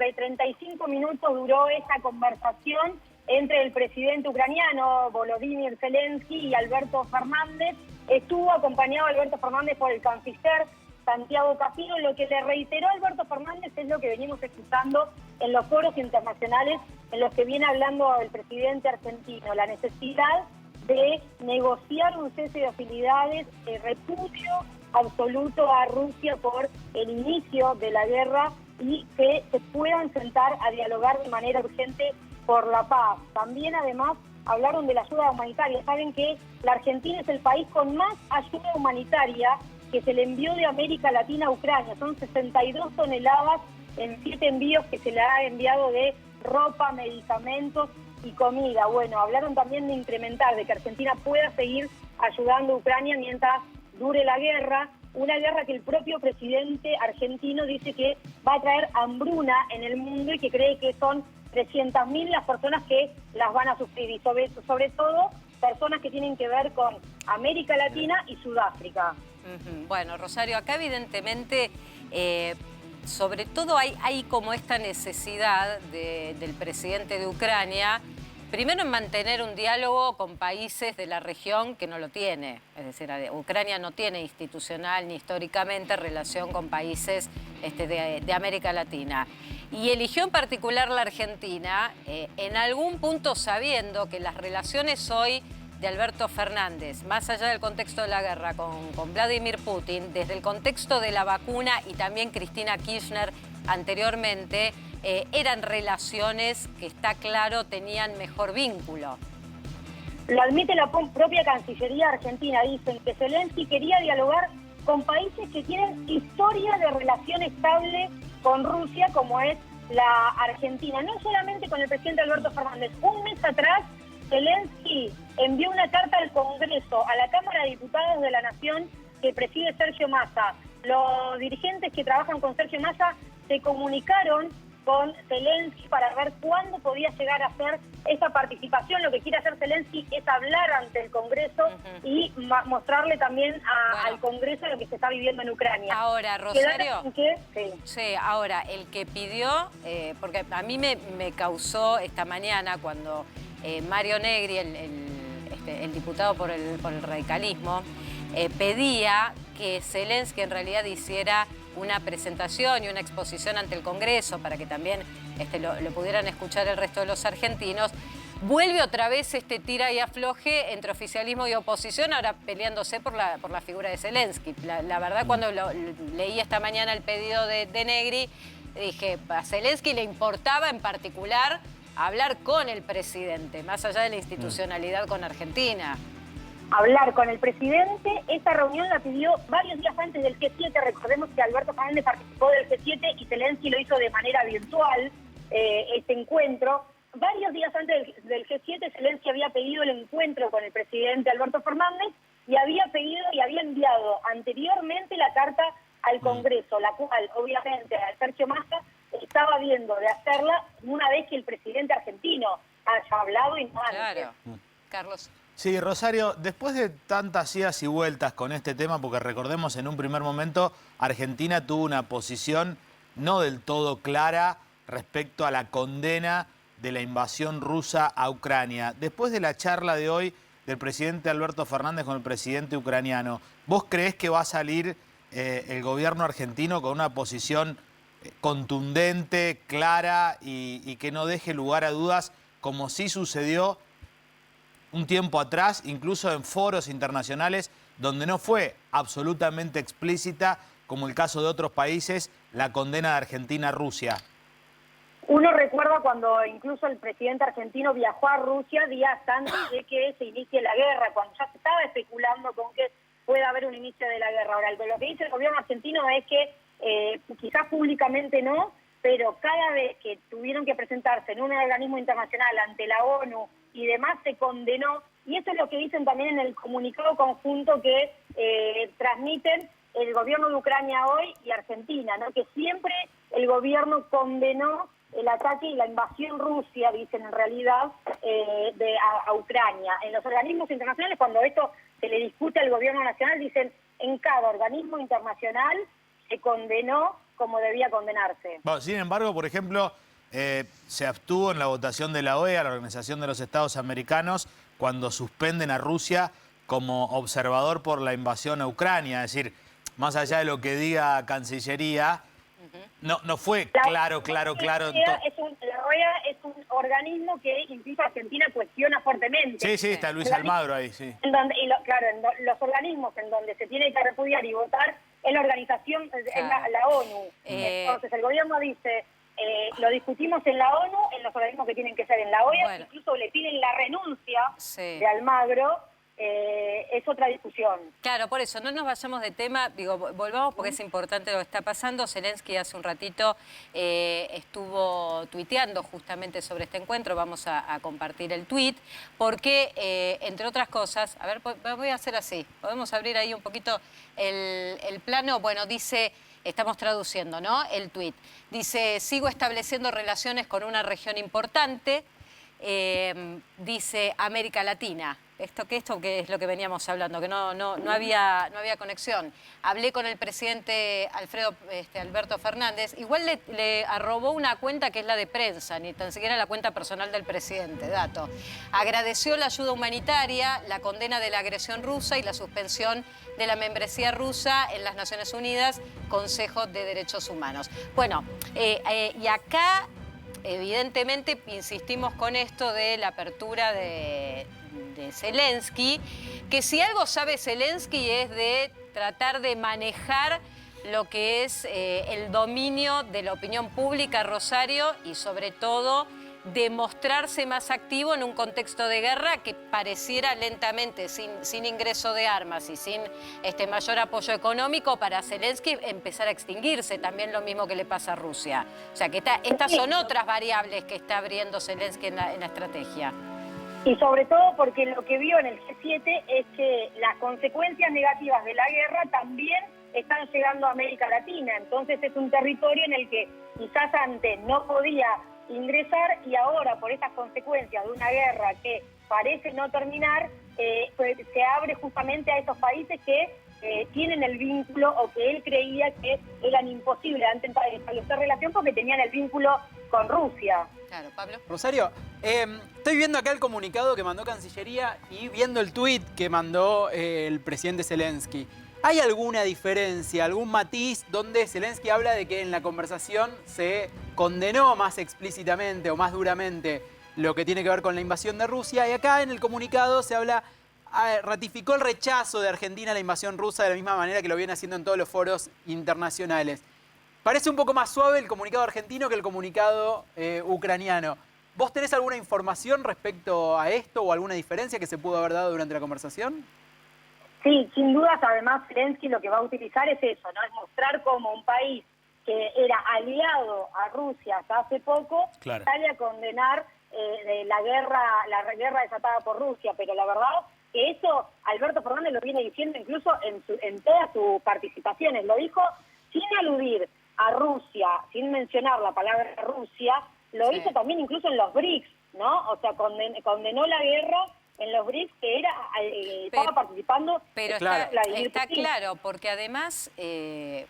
De 35 minutos duró esa conversación entre el presidente ucraniano Volodymyr Zelensky y Alberto Fernández. Estuvo acompañado Alberto Fernández por el canciller Santiago Cafiero. Lo que le reiteró Alberto Fernández es lo que venimos escuchando en los foros internacionales en los que viene hablando el presidente argentino, la necesidad de negociar un cese de hostilidades, repudio absoluto a Rusia por el inicio de la guerra y que se puedan sentar a dialogar de manera urgente por la paz. También, además, hablaron de la ayuda humanitaria. Saben que la Argentina es el país con más ayuda humanitaria que se le envió de América Latina a Ucrania. Son 62 toneladas en 7 envíos que se le ha enviado de ropa, medicamentos y comida. Bueno, hablaron también de incrementar, de que Argentina pueda seguir ayudando a Ucrania mientras dure la guerra. Una guerra que el propio presidente argentino dice que va a traer hambruna en el mundo y que cree que son 300.000 las personas que las van a sufrir, y sobre todo personas que tienen que ver con América Latina y Sudáfrica. Bueno, Rosario, acá evidentemente, sobre todo hay como esta necesidad del presidente de Ucrania, primero en mantener un diálogo con países de la región que no lo tiene. Es decir, Ucrania no tiene institucional ni históricamente relación con países de América Latina. Y eligió en particular la Argentina, en algún punto sabiendo que las relaciones hoy de Alberto Fernández, más allá del contexto de la guerra con Vladimir Putin, desde el contexto de la vacuna y también Cristina Kirchner anteriormente, eran relaciones que está claro tenían mejor vínculo. Lo admite la propia Cancillería argentina. Dicen que Zelensky quería dialogar con países que tienen historia de relación estable con Rusia, como es la Argentina. No solamente con el presidente Alberto Fernández. Un mes atrás, Zelensky envió una carta al Congreso, a la Cámara de Diputados de la Nación que preside Sergio Massa. Los dirigentes que trabajan con Sergio Massa se comunicaron con Zelensky para ver cuándo podía llegar a hacer esa participación. Lo que quiere hacer Zelensky es hablar ante el Congreso y mostrarle también al Congreso lo que se está viviendo en Ucrania. Ahora, Rosario, sí, ahora, el que pidió, porque a mí me causó esta mañana cuando Mario Negri, el diputado por el radicalismo, pedía que Zelensky en realidad hiciera una presentación y una exposición ante el Congreso para que también lo pudieran escuchar el resto de los argentinos. Vuelve otra vez este tira y afloje entre oficialismo y oposición, ahora peleándose por la figura de Zelensky. La verdad, cuando leí esta mañana el pedido de Negri, dije, a Zelensky le importaba en particular hablar con el presidente, más allá de la institucionalidad con Argentina. Hablar con el presidente. Esta reunión la pidió varios días antes del G7. Recordemos que Alberto Fernández participó del G7 y Zelensky lo hizo de manera virtual, este encuentro. Varios días antes del G7, Zelensky había pedido el encuentro con el presidente Alberto Fernández y había pedido y había enviado anteriormente la carta al Congreso, la cual obviamente Sergio Massa estaba viendo de hacerla una vez que el presidente argentino haya hablado y no antes. Claro. Carlos. Sí, Rosario, después de tantas idas y vueltas con este tema, porque recordemos en un primer momento Argentina tuvo una posición no del todo clara respecto a la condena de la invasión rusa a Ucrania. Después de la charla de hoy del presidente Alberto Fernández con el presidente ucraniano, ¿vos creés que va a salir el gobierno argentino con una posición contundente, clara y que no deje lugar a dudas, como sí sucedió un tiempo atrás, incluso en foros internacionales, donde no fue absolutamente explícita, como el caso de otros países, la condena de Argentina a Rusia? Uno recuerda cuando incluso el presidente argentino viajó a Rusia días antes de que se inicie la guerra, cuando ya se estaba especulando con que pueda haber un inicio de la guerra. Ahora, lo que dice el gobierno argentino es que quizás públicamente no, pero cada vez que tuvieron que presentarse en un organismo internacional ante la ONU y demás, se condenó, y esto es lo que dicen también en el comunicado conjunto que transmiten el gobierno de Ucrania hoy y Argentina, ¿no? Que siempre el gobierno condenó el ataque y la invasión Rusia, dicen en realidad, a Ucrania. En los organismos internacionales, cuando esto se le discute al gobierno nacional, dicen en cada organismo internacional se condenó como debía condenarse. Bueno, sin embargo, por ejemplo, se abstuvo en la votación de la OEA, la Organización de los Estados Americanos, cuando suspenden a Rusia como observador por la invasión a Ucrania. Es decir, más allá de lo que diga Cancillería, no fue claro. La OEA es un organismo que incluso Argentina cuestiona fuertemente. Sí, está Luis Almagro ahí, sí. Los organismos en donde se tiene que repudiar y votar es la organización, es la ONU. Entonces el gobierno dice, lo discutimos en la ONU, en los organismos que tienen que ser en la OEA, incluso le piden la renuncia de Almagro. Es otra discusión. Claro, por eso, no nos vayamos de tema, digo, volvamos porque es importante lo que está pasando. Zelensky hace un ratito estuvo tuiteando justamente sobre este encuentro, vamos a compartir el tuit, porque, entre otras cosas, a ver, voy a hacer así, podemos abrir ahí un poquito el plano, bueno, dice... Estamos traduciendo, ¿no? El tuit. Dice, sigo estableciendo relaciones con una región importante, dice América Latina. Esto que es lo que veníamos hablando, que no había conexión. Hablé con el presidente Alberto Fernández. Igual le arrobó una cuenta que es la de prensa, ni tan siquiera la cuenta personal del presidente, dato. Agradeció la ayuda humanitaria, la condena de la agresión rusa y la suspensión de la membresía rusa en las Naciones Unidas, Consejo de Derechos Humanos. Bueno, y acá, evidentemente, insistimos con esto de la apertura de Zelensky, que si algo sabe Zelensky es de tratar de manejar lo que es el dominio de la opinión pública, Rosario, y sobre todo de mostrarse más activo en un contexto de guerra que pareciera lentamente, sin ingreso de armas y sin mayor apoyo económico para Zelensky, empezar a extinguirse, también lo mismo que le pasa a Rusia. O sea que estas son otras variables que está abriendo Zelensky en la estrategia. Y sobre todo porque lo que vio en el G7 es que las consecuencias negativas de la guerra también están llegando a América Latina. Entonces es un territorio en el que quizás antes no podía ingresar y ahora por estas consecuencias de una guerra que parece no terminar, pues se abre justamente a esos países que tienen el vínculo o que él creía que eran imposibles antes de establecer relación porque tenían el vínculo con Rusia. Claro, Pablo. Rosario, estoy viendo acá el comunicado que mandó Cancillería y viendo el tuit que mandó el presidente Zelensky. ¿Hay alguna diferencia, algún matiz donde Zelensky habla de que en la conversación se condenó más explícitamente o más duramente lo que tiene que ver con la invasión de Rusia? Y acá en el comunicado se habla, ratificó el rechazo de Argentina a la invasión rusa de la misma manera que lo viene haciendo en todos los foros internacionales. Parece un poco más suave el comunicado argentino que el comunicado ucraniano. ¿Vos tenés alguna información respecto a esto o alguna diferencia que se pudo haber dado durante la conversación? Sí, sin dudas, además Zelensky lo que va a utilizar es eso, ¿no? Es mostrar cómo un país que era aliado a Rusia hasta hace poco sale a condenar la guerra desatada por Rusia, pero la verdad que eso Alberto Fernández lo viene diciendo incluso en todas sus participaciones, lo dijo sin aludir a Rusia, sin mencionar la palabra Rusia, lo hizo también incluso en los BRICS, ¿no? O sea, condenó la guerra en los BRICS que estaba participando. Pero está claro, porque además que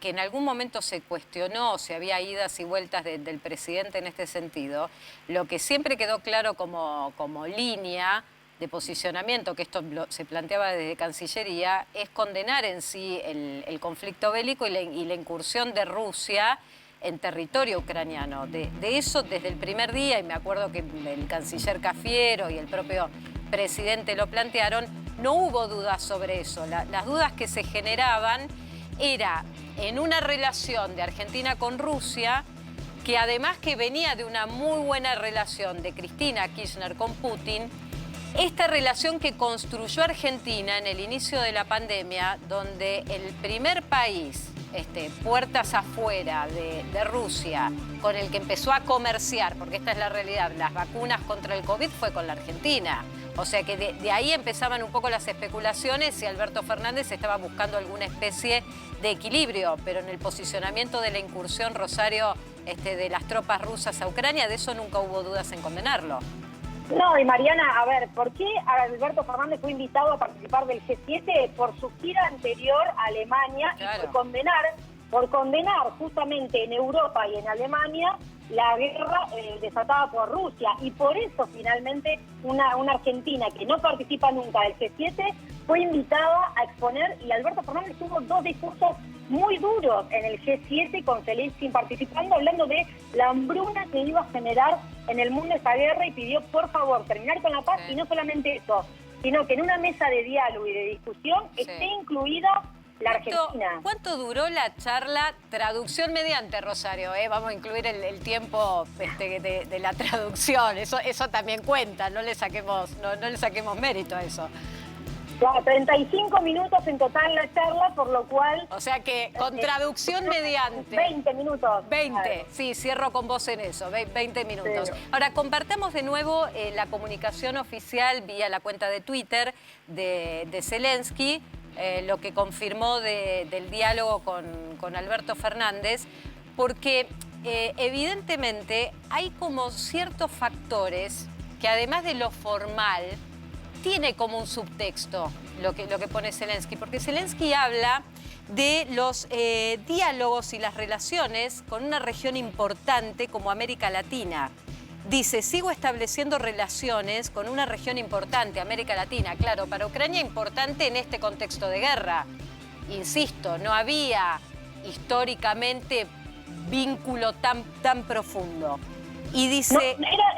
en algún momento se cuestionó, se había idas y vueltas del presidente en este sentido, lo que siempre quedó claro como línea de posicionamiento, que esto se planteaba desde Cancillería, es condenar en sí el conflicto bélico y la incursión de Rusia en territorio ucraniano. De eso desde el primer día, y me acuerdo que el canciller Cafiero y el propio presidente lo plantearon, no hubo dudas sobre eso. Las dudas que se generaban era en una relación de Argentina con Rusia, que además que venía de una muy buena relación de Cristina Kirchner con Putin, esta relación que construyó Argentina en el inicio de la pandemia, donde el primer país, puertas afuera de Rusia, con el que empezó a comerciar, porque esta es la realidad, las vacunas contra el COVID fue con la Argentina. O sea que de ahí empezaban un poco las especulaciones y Alberto Fernández estaba buscando alguna especie de equilibrio, pero en el posicionamiento de la incursión, Rosario, de las tropas rusas a Ucrania, de eso nunca hubo dudas en condenarlo. No, y Mariana, a ver, ¿por qué Alberto Fernández fue invitado a participar del G7? Por su gira anterior a Alemania y por condenar por condenar justamente en Europa y en Alemania la guerra desatada por Rusia. Y por eso finalmente una Argentina que no participa nunca del G7 fue invitada a exponer, y Alberto Fernández tuvo 2 discursos muy duros en el G7 con Zelensky participando, hablando de la hambruna que iba a generar en el mundo esta guerra, y pidió por favor terminar con la paz. Y no solamente eso, sino que en una mesa de diálogo y de discusión esté incluida la Argentina. ¿Cuánto duró la charla? Traducción mediante, Rosario, vamos a incluir el tiempo de la traducción, eso también cuenta, no le saquemos mérito a eso. Claro, 35 minutos en total la charla, por lo cual... O sea que con traducción mediante... 20 minutos. 20, sí, cierro con vos en eso, 20 minutos. Sí. Ahora, compartamos de nuevo la comunicación oficial vía la cuenta de Twitter de Zelensky, lo que confirmó del diálogo con Alberto Fernández, porque evidentemente hay como ciertos factores que además de lo formal, tiene como un subtexto lo que pone Zelensky, porque Zelensky habla de los diálogos y las relaciones con una región importante como América Latina. Dice, sigo estableciendo relaciones con una región importante, América Latina. Claro, para Ucrania importante en este contexto de guerra. Insisto, no había históricamente vínculo tan profundo. Y dice...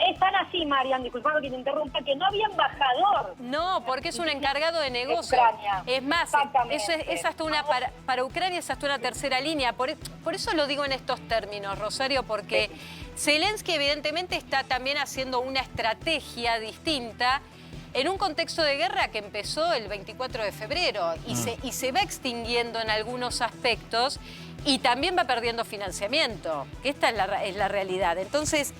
Es tan así, Marian, disculpame que te interrumpa, que no había embajador. No, porque es un encargado de negocio. Ucrania. Es más, eso es hasta una para Ucrania es hasta una tercera línea. Por eso lo digo en estos términos, Rosario, porque Zelensky evidentemente está también haciendo una estrategia distinta en un contexto de guerra que empezó el 24 de febrero y se va extinguiendo en algunos aspectos. Y también va perdiendo financiamiento, que esta es la realidad. Entonces,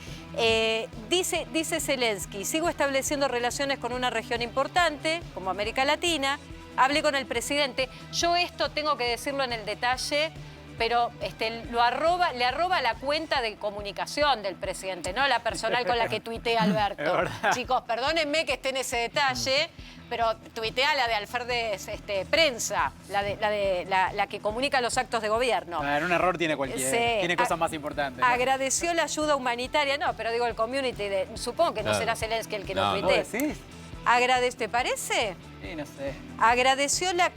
dice Zelensky, sigo estableciendo relaciones con una región importante, como América Latina, hablé con el presidente. Yo esto tengo que decirlo en el detalle, pero le arroba la cuenta de comunicación del presidente, no la personal con la que tuitea Alberto. Chicos, perdónenme que esté en ese detalle, pero tuitea la de Alferdes Prensa, la que comunica los actos de gobierno. Un error tiene cualquiera, tiene cosas más importantes. Agradeció la ayuda humanitaria, no, pero digo el community, supongo que no será Zelensky el que lo tuitee. ¿Sí? ¿Te parece? Sí, no sé. Agradeció la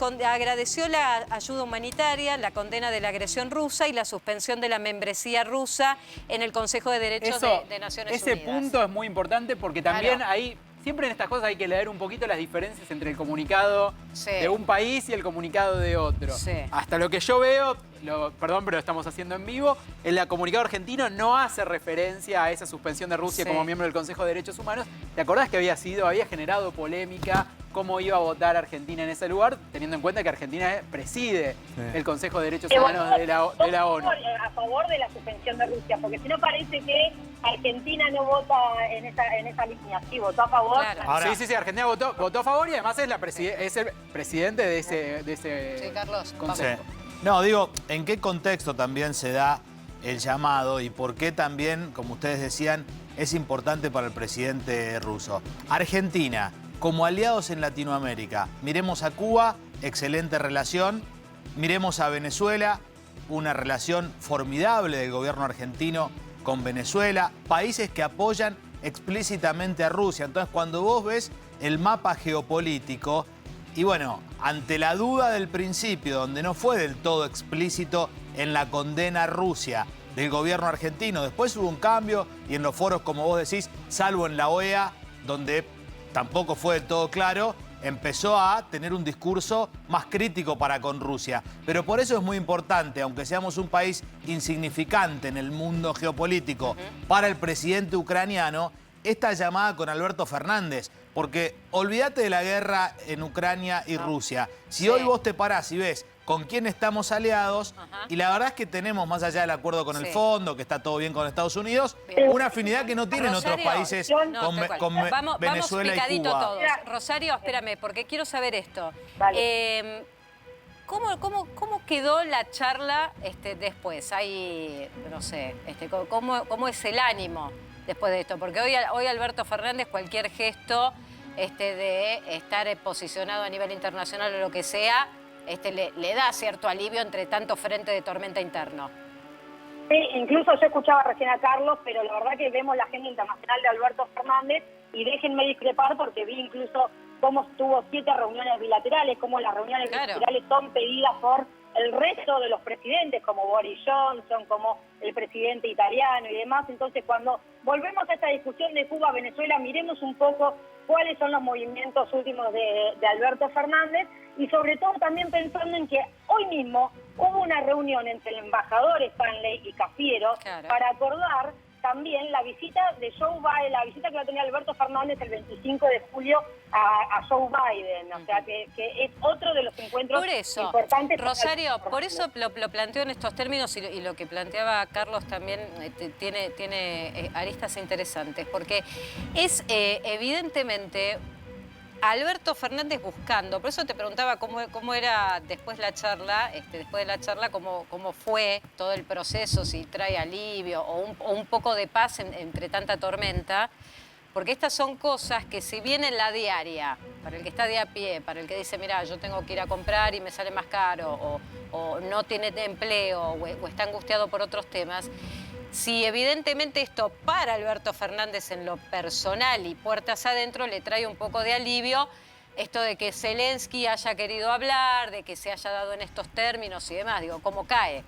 ayuda humanitaria, la condena de la agresión rusa y la suspensión de la membresía rusa en el Consejo de Derechos de Naciones Unidas. Ese punto es muy importante porque también Claro. hay... Siempre en estas cosas hay que leer un poquito las diferencias entre el comunicado de un país y el comunicado de otro. Sí. Hasta lo que yo veo, perdón, pero lo estamos haciendo en vivo, el comunicado argentino no hace referencia a esa suspensión de Rusia como miembro del Consejo de Derechos Humanos. ¿Te acordás que había generado polémica cómo iba a votar Argentina en ese lugar, teniendo en cuenta que Argentina preside el Consejo de Derechos Humanos de la ONU? A favor de la suspensión de Rusia, porque si no parece que Argentina no vota en esa línea. Sí, votó a favor. Claro. Ahora, Sí, Argentina votó a favor y además es el presidente de ese Sí, Carlos, consejo. sí. No, digo, ¿en qué contexto también se da el llamado y por qué también, como ustedes decían, es importante para el presidente ruso? Argentina, como aliados en Latinoamérica, miremos a Cuba, excelente relación, miremos a Venezuela, una relación formidable del gobierno argentino con Venezuela, países que apoyan explícitamente a Rusia. Entonces, cuando vos ves el mapa geopolítico, y bueno, ante la duda del principio, donde no fue del todo explícito en la condena a Rusia del gobierno argentino, después hubo un cambio y en los foros, como vos decís, salvo en la OEA, donde tampoco fue del todo claro, empezó a tener un discurso más crítico para con Rusia. Pero por eso es muy importante, aunque seamos un país insignificante en el mundo geopolítico, para el presidente ucraniano, esta llamada con Alberto Fernández. Porque olvídate de la guerra en Ucrania y Rusia. Si hoy vos te parás y ves con quién estamos aliados, y la verdad es que tenemos, más allá del acuerdo con el fondo, que está todo bien con Estados Unidos, una afinidad que no tienen otros países con Venezuela y Cuba. Todos. Rosario, espérame, porque quiero saber esto. Vale. ¿Cómo quedó la charla después? Hay, no sé, ¿cómo es el ánimo después de esto? Porque hoy Alberto Fernández, cualquier gesto de estar posicionado a nivel internacional o lo que sea, le da cierto alivio entre tanto frente de tormenta interno. Sí, incluso yo escuchaba recién a Carlos, pero la verdad que vemos la agenda internacional de Alberto Fernández y déjenme discrepar porque vi incluso cómo tuvo 7 reuniones bilaterales, cómo las reuniones bilaterales son pedidas por el resto de los presidentes, como Boris Johnson, como el presidente italiano y demás. Entonces, cuando volvemos a esta discusión de Cuba-Venezuela, miremos un poco cuáles son los movimientos últimos de Alberto Fernández y sobre todo también pensando en que hoy mismo hubo una reunión entre el embajador Stanley y Cafiero para acordar también la visita de Joe Biden, la visita que va a tener Alberto Fernández el 25 de julio a Joe Biden, o sea que es otro de los encuentros importantes. Rosario, por eso lo planteo en estos términos y lo que planteaba Carlos también tiene aristas interesantes, porque es evidentemente Alberto Fernández buscando, por eso te preguntaba cómo era después de la charla, cómo fue todo el proceso, si trae alivio o un poco de paz entre tanta tormenta, porque estas son cosas que si bien en la diaria, para el que está de a pie, para el que dice, mira, yo tengo que ir a comprar y me sale más caro, o no tiene empleo, o está angustiado por otros temas, si evidentemente esto para Alberto Fernández en lo personal y puertas adentro le trae un poco de alivio, esto de que Zelensky haya querido hablar, de que se haya dado en estos términos y demás, digo, ¿cómo cae?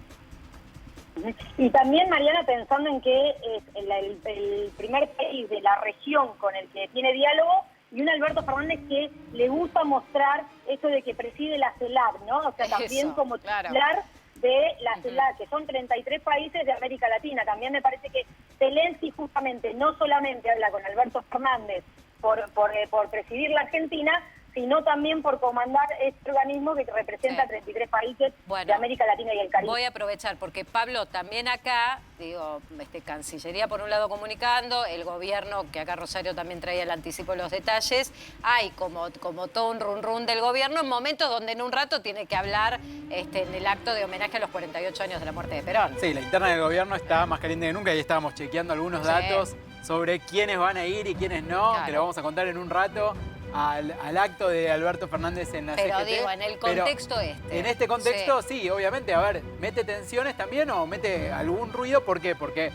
Y también, Mariana, pensando en que es el primer país de la región con el que tiene diálogo y un Alberto Fernández que le gusta mostrar esto de que preside la CELAC, ¿no? O sea, también como titular de la CELAC, que son 33 países de América Latina. También me parece que Zelensky justamente no solamente habla con Alberto Fernández por presidir la Argentina, sino también por comandar este organismo que representa 33 países de América Latina y el Caribe. Voy a aprovechar, porque Pablo, también acá, digo, Cancillería por un lado comunicando, el gobierno, que acá Rosario también traía el anticipo de los detalles, hay como todo un run del gobierno en momentos donde en un rato tiene que hablar en el acto de homenaje a los 48 años de la muerte de Perón. Sí, la interna del gobierno está más caliente que nunca y estábamos chequeando algunos datos sobre quiénes van a ir y quiénes no, que lo vamos a contar en un rato. Al acto de Alberto Fernández en la CGT. Pero digo, en el contexto En este contexto, sí, obviamente, a ver, ¿mete tensiones también o mete algún ruido? ¿Por qué? Porque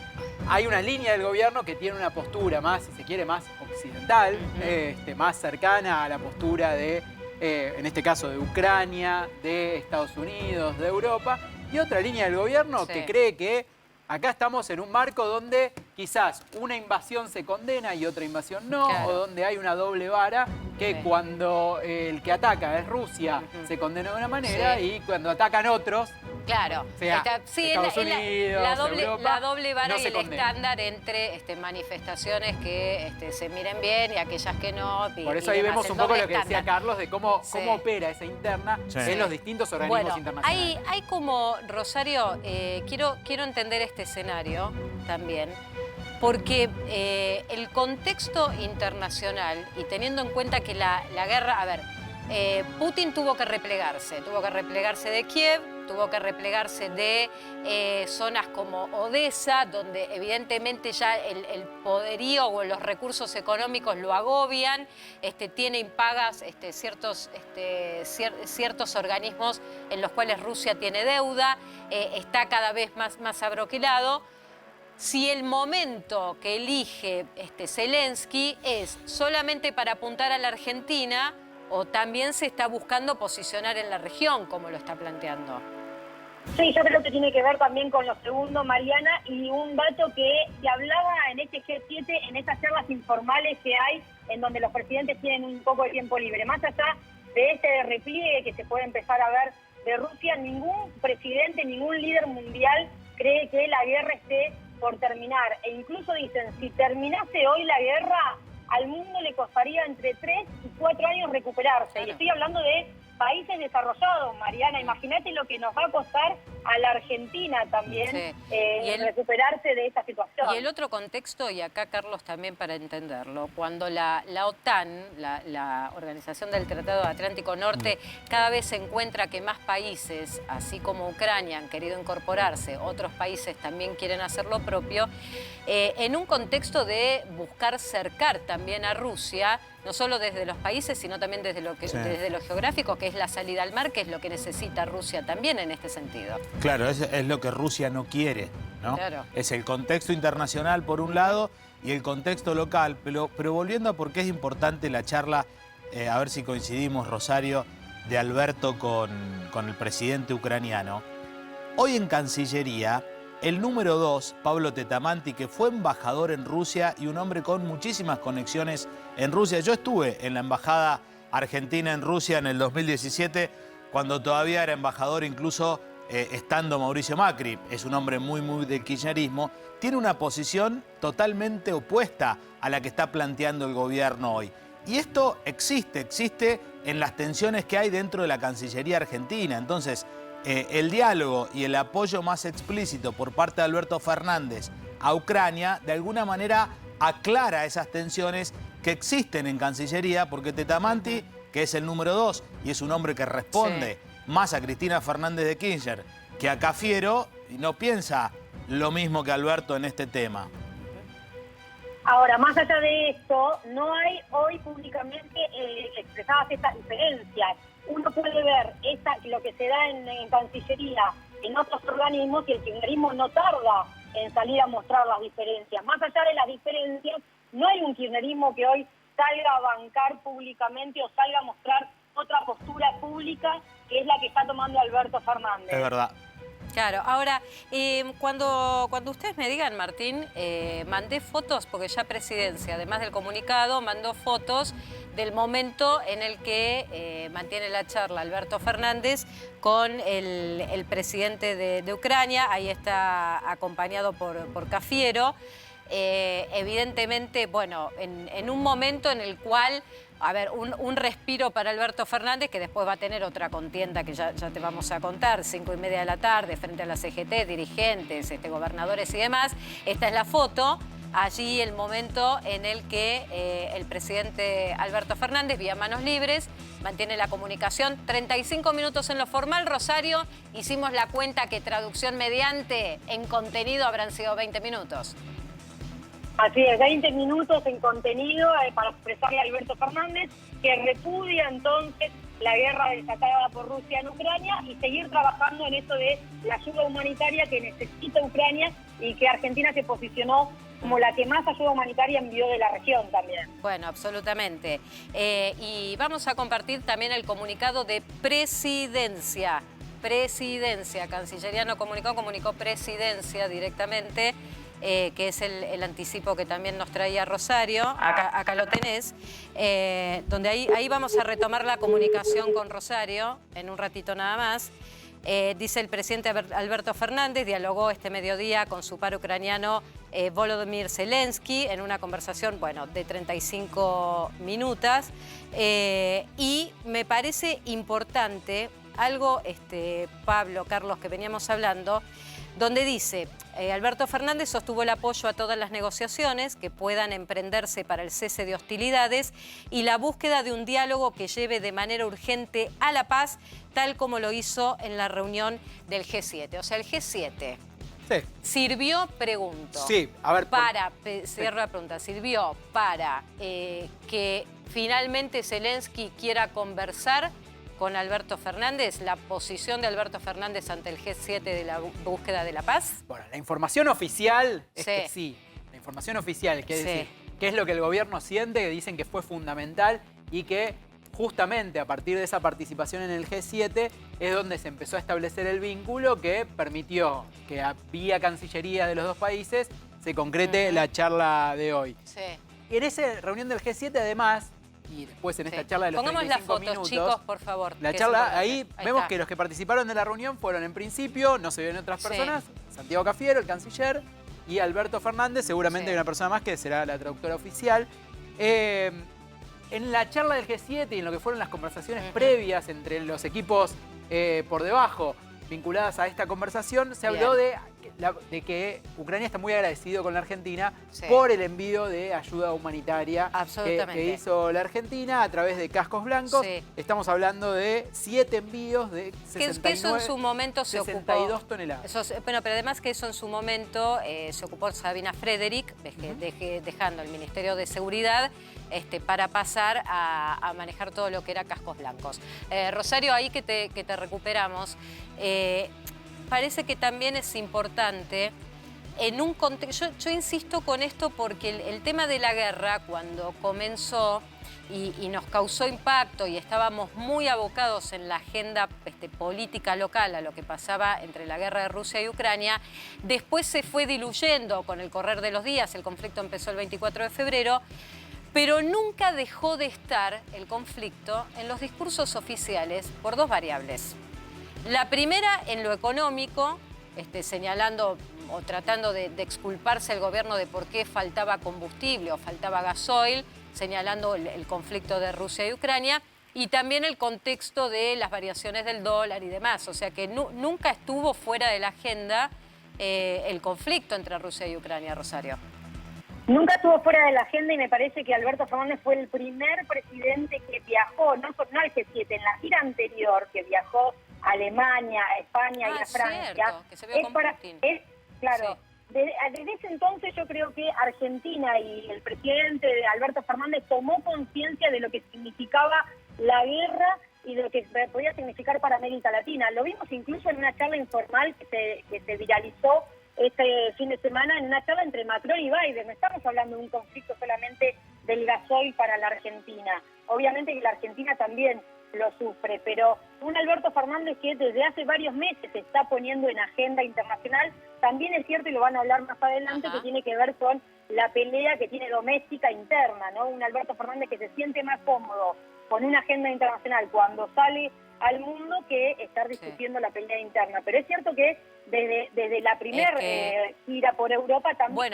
hay una línea del gobierno que tiene una postura más, si se quiere, más occidental, más cercana a la postura de, en este caso, de Ucrania, de Estados Unidos, de Europa, y otra línea del gobierno que cree que acá estamos en un marco donde quizás una invasión se condena y otra invasión no, o donde hay una doble vara, que cuando el que ataca es Rusia se condena de una manera y cuando atacan otros, sea Estados Unidos, Europa, la doble vara no y el estándar entre manifestaciones que se miren bien y aquellas que no. Por eso ahí vemos un poco lo que decía Carlos de cómo opera esa interna en los distintos organismos internacionales. Hay como, Rosario, quiero entender este escenario también, porque el contexto internacional y teniendo en cuenta que la guerra, a ver, Putin tuvo que replegarse de Kiev, tuvo que replegarse de zonas como Odessa, donde evidentemente ya el poderío o los recursos económicos lo agobian, tiene impagas ciertos organismos en los cuales Rusia tiene deuda, está cada vez más abroquelado. Si el momento que elige Zelensky es solamente para apuntar a la Argentina o también se está buscando posicionar en la región, como lo está planteando. Sí, yo creo que tiene que ver también con lo segundo, Mariana, y un dato que se hablaba en este G7, en esas charlas informales que hay, en donde los presidentes tienen un poco de tiempo libre. Más allá de este repliegue que se puede empezar a ver de Rusia, ningún presidente, ningún líder mundial cree que la guerra esté por terminar. E incluso dicen, si terminase hoy la guerra, al mundo le costaría entre 3 y 4 años recuperarse. Y estoy hablando de países desarrollados, Mariana. Imagínate lo que nos va a costar a la Argentina también recuperarse de esta situación. Y el otro contexto, y acá Carlos también para entenderlo, cuando la OTAN, la Organización del Tratado Atlántico Norte, cada vez se encuentra que más países, así como Ucrania, han querido incorporarse, otros países también quieren hacer lo propio, en un contexto de buscar cercar también a Rusia, no solo desde los países, sino también desde desde lo geográfico, que es la salida al mar, que es lo que necesita Rusia también en este sentido. Claro, es lo que Rusia no quiere, ¿no? Claro. Es el contexto internacional por un lado y el contexto local. Pero volviendo a por qué es importante la charla, a ver si coincidimos, Rosario, de Alberto con el presidente ucraniano. Hoy en Cancillería, el número 2, Pablo Tetamanti, que fue embajador en Rusia y un hombre con muchísimas conexiones en Rusia. Yo estuve en la embajada argentina en Rusia en el 2017, cuando todavía era embajador, incluso estando Mauricio Macri. Es un hombre muy del kirchnerismo. Tiene una posición totalmente opuesta a la que está planteando el gobierno hoy. Y esto existe en las tensiones que hay dentro de la Cancillería argentina. Entonces, el diálogo y el apoyo más explícito por parte de Alberto Fernández a Ucrania, de alguna manera aclara esas tensiones que existen en Cancillería, porque Tetamanti, que es el número 2 y es un hombre que responde más a Cristina Fernández de Kirchner que a Cafiero, y no piensa lo mismo que Alberto en este tema. Ahora, más allá de esto, no hay hoy públicamente expresadas estas diferencias. Uno puede ver lo que se da en Cancillería, en otros organismos, y el kirchnerismo no tarda en salir a mostrar las diferencias. Más allá de las diferencias, no hay un kirchnerismo que hoy salga a bancar públicamente o salga a mostrar otra postura pública, que es la que está tomando Alberto Fernández. Es verdad. Claro, ahora, cuando ustedes me digan, Martín, mandé fotos, porque ya Presidencia, además del comunicado, mandó fotos del momento en el que mantiene la charla Alberto Fernández con el presidente de Ucrania. Ahí está acompañado por Cafiero. Evidentemente, bueno, en un momento en el cual, a ver, un respiro para Alberto Fernández, que después va a tener otra contienda que ya te vamos a contar, 5:30 de la tarde, frente a la CGT, dirigentes, gobernadores y demás. Esta es la foto. Allí el momento en el que el presidente Alberto Fernández, vía manos libres, mantiene la comunicación. 35 minutos en lo formal, Rosario. Hicimos la cuenta que traducción mediante en contenido habrán sido 20 minutos. Así es, 20 minutos en contenido para expresarle a Alberto Fernández, que repudia entonces la guerra desatada por Rusia en Ucrania y seguir trabajando en eso de la ayuda humanitaria que necesita Ucrania, y que Argentina se posicionó como la que más ayuda humanitaria envió de la región también. Bueno, absolutamente. Y vamos a compartir también el comunicado de Presidencia. Presidencia, Cancillería no comunicó Presidencia directamente. Que es el anticipo que también nos traía Rosario, acá lo tenés, donde ahí vamos a retomar la comunicación con Rosario en un ratito nada más. Dice el presidente Alberto Fernández, dialogó este mediodía con su par ucraniano Volodymyr Zelensky en una conversación, bueno, de 35 minutos. Y me parece importante algo, Pablo, Carlos, que veníamos hablando, donde dice, Alberto Fernández sostuvo el apoyo a todas las negociaciones que puedan emprenderse para el cese de hostilidades y la búsqueda de un diálogo que lleve de manera urgente a la paz, tal como lo hizo en la reunión del G7. O sea, el G7 sirvió, pregunto, sí, a ver, cierro la pregunta, sirvió para que finalmente Zelensky quiera conversar con Alberto Fernández, la posición de Alberto Fernández ante el G7 de la búsqueda de la paz. Bueno, la información oficial es Sí. que sí. La información oficial, que es Sí. decir, qué es lo que el gobierno siente, que dicen que fue fundamental y que justamente a partir de esa participación en el G7 es donde se empezó a establecer el vínculo que permitió que vía Cancillería de los dos países se concrete la charla de hoy. Sí. En esa reunión del G7 además, y después en esta charla de los Pongamos las 35 fotos, minutos, chicos, por favor. la que charla, es importante. ahí vemos está. que los que participaron de la reunión fueron en principio, no se vieron otras Sí. personas, Santiago Cafiero, el canciller, y Alberto Fernández, seguramente Sí. hay una persona más que será la traductora oficial. En la charla del G7 y en lo que fueron las conversaciones previas entre los equipos por debajo vinculadas a esta conversación, se habló Bien. de de que Ucrania está muy agradecido con la Argentina Sí. por el envío de ayuda humanitaria Absolutamente. que hizo la Argentina a través de cascos blancos. Sí. Estamos hablando de 7 envíos de Que 69, eso en su momento se 62 ocupó. toneladas. Bueno, pero además que eso en su momento se ocupó Sabina Frederick, dejando el Ministerio de Seguridad para pasar a manejar todo lo que era cascos blancos. Rosario, ahí que te recuperamos, parece que también es importante en un contexto. Yo insisto con esto porque el tema de la guerra, cuando comenzó y nos causó impacto y estábamos muy abocados en la agenda política local a lo que pasaba entre la guerra de Rusia y Ucrania, después se fue diluyendo con el correr de los días. El conflicto empezó el 24 de febrero, pero nunca dejó de estar el conflicto en los discursos oficiales por dos variables. La primera, en lo económico, señalando o tratando de exculparse el gobierno de por qué faltaba combustible o faltaba gasoil, señalando el conflicto de Rusia y Ucrania, y también el contexto de las variaciones del dólar y demás. O sea que nunca estuvo fuera de la agenda el conflicto entre Rusia y Ucrania, Rosario. Nunca estuvo fuera de la agenda y me parece que Alberto Fernández fue el primer presidente que viajó, no al G7, en la gira anterior, que viajó a Alemania, a España y a Francia. Cierto, que se vio con Putin. Claro. Sí. Desde ese entonces yo creo que Argentina y el presidente Alberto Fernández tomó conciencia de lo que significaba la guerra y de lo que podía significar para América Latina. Lo vimos incluso en una charla informal que se viralizó este fin de semana, en una charla entre Macron y Biden. No estamos hablando de un conflicto solamente del gasoil para la Argentina. Obviamente que la Argentina también lo sufre, pero un Alberto Fernández que desde hace varios meses se está poniendo en agenda internacional. También es cierto, y lo van a hablar más adelante, que tiene que ver con la pelea que tiene doméstica interna, ¿no? Un Alberto Fernández que se siente más cómodo con una agenda internacional cuando sale al mundo que estar discutiendo la pelea interna. Pero es cierto que desde la primera gira por Europa también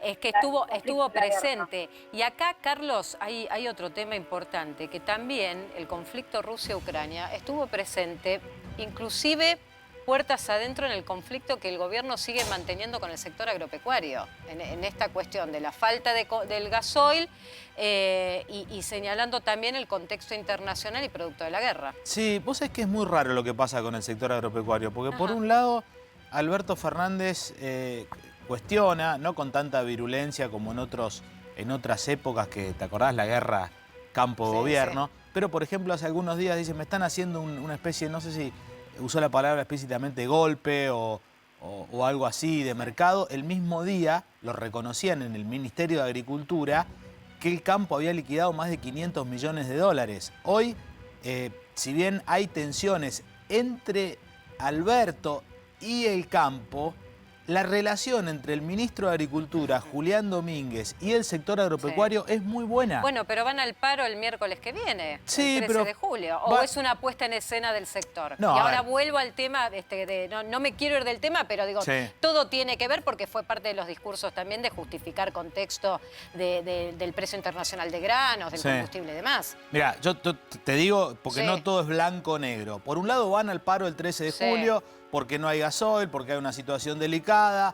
estuvo presente. Y acá, Carlos, hay otro tema importante, que también el conflicto Rusia-Ucrania estuvo presente, inclusive puertas adentro en el conflicto que el gobierno sigue manteniendo con el sector agropecuario, en esta cuestión de la falta del gasoil y señalando también el contexto internacional y producto de la guerra. Sí, vos sabés que es muy raro lo que pasa con el sector agropecuario, porque por un lado Alberto Fernández cuestiona, no con tanta virulencia como en otras épocas, que te acordás la guerra campo-gobierno, pero por ejemplo hace algunos días dice, me están haciendo una especie, no sé si usó la palabra explícitamente golpe o algo así de mercado. El mismo día lo reconocían en el Ministerio de Agricultura que el campo había liquidado más de 500 millones de dólares. Hoy, si bien hay tensiones entre Alberto y el campo, la relación entre el ministro de Agricultura, Julián Domínguez, y el sector agropecuario es muy buena. Bueno, pero van al paro el miércoles que viene, el 13 de julio. ¿O es una puesta en escena del sector? No, y ahora vuelvo al tema, no me quiero ir del tema, pero digo, todo tiene que ver porque fue parte de los discursos también de justificar contexto del precio internacional de granos, del combustible y demás. Mira, yo te digo, porque no todo es blanco o negro. Por un lado van al paro el 13 de julio, porque no hay gasoil, porque hay una situación delicada.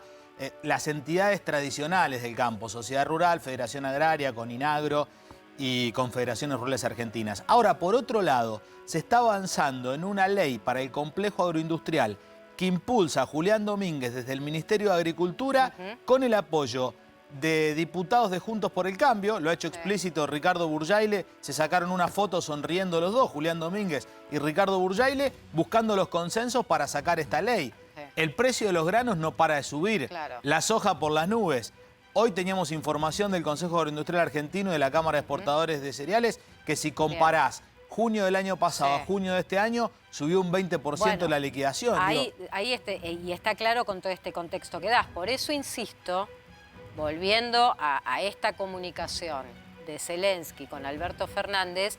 Las entidades tradicionales del campo, Sociedad Rural, Federación Agraria, Coninagro y Confederaciones Rurales Argentinas. Ahora, por otro lado, se está avanzando en una ley para el complejo agroindustrial que impulsa a Julián Domínguez desde el Ministerio de Agricultura con el apoyo de diputados de Juntos por el Cambio. Lo ha hecho explícito Ricardo Burjaile. Se sacaron una foto sonriendo los dos, Julián Domínguez y Ricardo Burjaile, buscando los consensos para sacar esta ley. El precio de los granos no para de subir, la soja por las nubes. Hoy teníamos información del Consejo Agroindustrial Argentino y de la Cámara de Exportadores de Cereales que si comparás junio del año pasado a junio de este año, subió un 20% la liquidación. Ahí y está claro con todo este contexto que das. Por eso insisto, volviendo a esta comunicación de Zelensky con Alberto Fernández,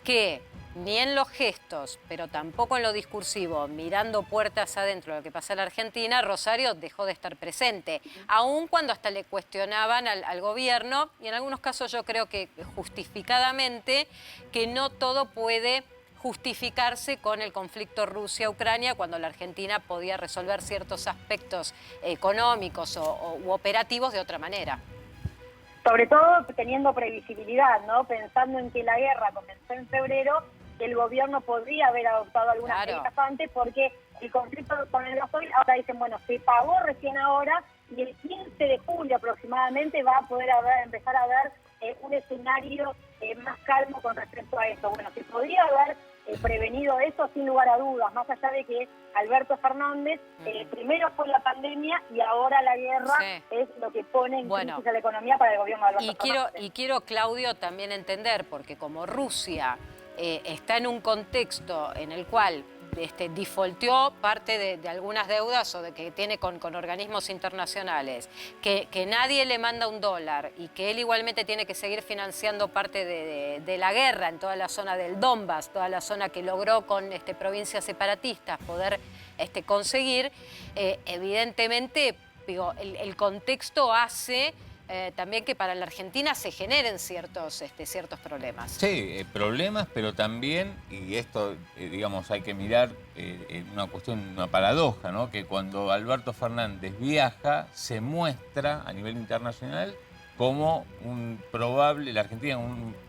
que ni en los gestos, pero tampoco en lo discursivo, mirando puertas adentro de lo que pasa en la Argentina, Rosario dejó de estar presente, aun cuando hasta le cuestionaban al gobierno, y en algunos casos yo creo que justificadamente, que no todo puede justificarse con el conflicto Rusia-Ucrania cuando la Argentina podía resolver ciertos aspectos económicos u operativos de otra manera. Sobre todo teniendo previsibilidad, ¿no? Pensando en que la guerra comenzó en febrero, que el gobierno podría haber adoptado algunas medidas antes, porque el conflicto con el gasoil, ahora dicen, bueno, se pagó recién ahora, y el 15 de julio aproximadamente va a poder empezar a haber un escenario más calmo con respecto a eso. Bueno, se podría haber prevenido eso sin lugar a dudas, más allá de que Alberto Fernández primero fue la pandemia y ahora la guerra es lo que pone en crisis a la economía para el gobierno de Alberto Fernández. Y quiero, Claudio, también entender, porque como Rusia está en un contexto en el cual defaulteó parte de algunas deudas o de que tiene con organismos internacionales, que nadie le manda un dólar y que él igualmente tiene que seguir financiando parte de la guerra en toda la zona del Donbass, toda la zona que logró con provincias separatistas poder conseguir, evidentemente digo, el contexto hace también que para la Argentina se generen ciertos problemas. Sí, problemas, pero también, y esto, digamos, hay que mirar una cuestión, una paradoja, ¿no? Que cuando Alberto Fernández viaja, se muestra a nivel internacional como la Argentina,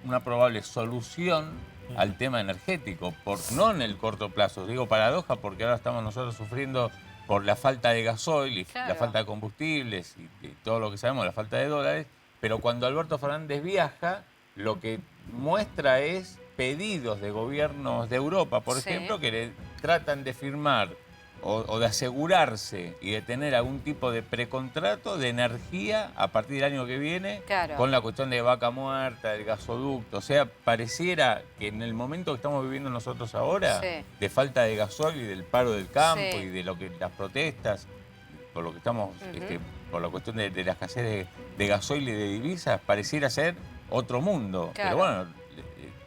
una probable solución al tema energético, no en el corto plazo. Digo paradoja porque ahora estamos nosotros sufriendo por la falta de gasoil y la falta de combustibles y todo lo que sabemos, la falta de dólares, pero cuando Alberto Fernández viaja, lo que muestra es pedidos de gobiernos de Europa, por ejemplo, que le tratan de firmar o de asegurarse y de tener algún tipo de precontrato de energía a partir del año que viene, con la cuestión de Vaca Muerta, del gasoducto. O sea, pareciera que en el momento que estamos viviendo nosotros ahora, de falta de gasoil y del paro del campo y de las protestas, por lo que estamos, por la cuestión de la escasez de gasoil y de divisas, pareciera ser otro mundo. Pero bueno,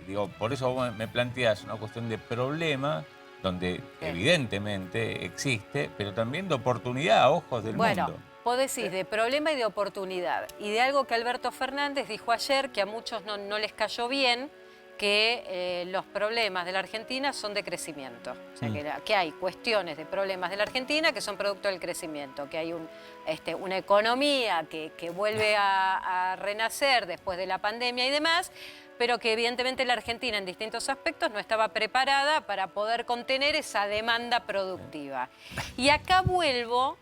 digo, por eso vos me planteás una cuestión de problema, donde evidentemente existe, pero también de oportunidad a ojos del mundo. Vos decís de problema y de oportunidad, y de algo que Alberto Fernández dijo ayer, que a muchos no les cayó bien, que los problemas de la Argentina son de crecimiento. O sea, que hay cuestiones de problemas de la Argentina que son producto del crecimiento, que hay una economía que vuelve a renacer después de la pandemia y demás, pero que evidentemente la Argentina en distintos aspectos no estaba preparada para poder contener esa demanda productiva. Y acá vuelvo,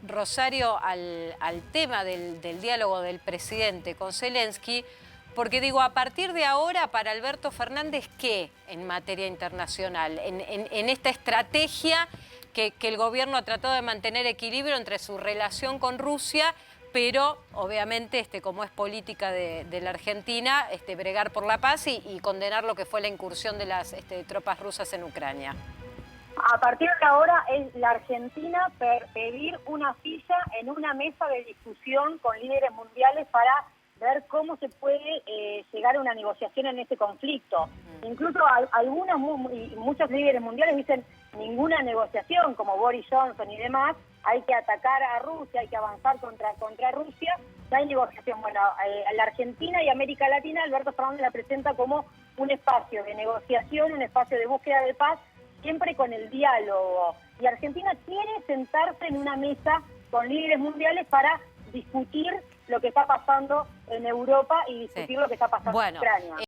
Rosario, al tema del diálogo del presidente con Zelensky, porque digo, a partir de ahora, para Alberto Fernández, ¿qué en materia internacional? En esta estrategia que el gobierno ha tratado de mantener equilibrio entre su relación con Rusia, pero obviamente, como es política de la Argentina, bregar por la paz y condenar lo que fue la incursión de las tropas rusas en Ucrania. A partir de ahora es la Argentina pedir una silla en una mesa de discusión con líderes mundiales para ver cómo se puede llegar a una negociación en este conflicto. Incluso muchos líderes mundiales dicen ninguna negociación, como Boris Johnson y demás, hay que atacar a Rusia, hay que avanzar contra Rusia, no hay negociación. Bueno, la Argentina y América Latina, Alberto Fernández la presenta como un espacio de negociación, un espacio de búsqueda de paz, siempre con el diálogo. Y Argentina quiere sentarse en una mesa con líderes mundiales para discutir lo que está pasando en Europa y discutir lo que está pasando en Ucrania.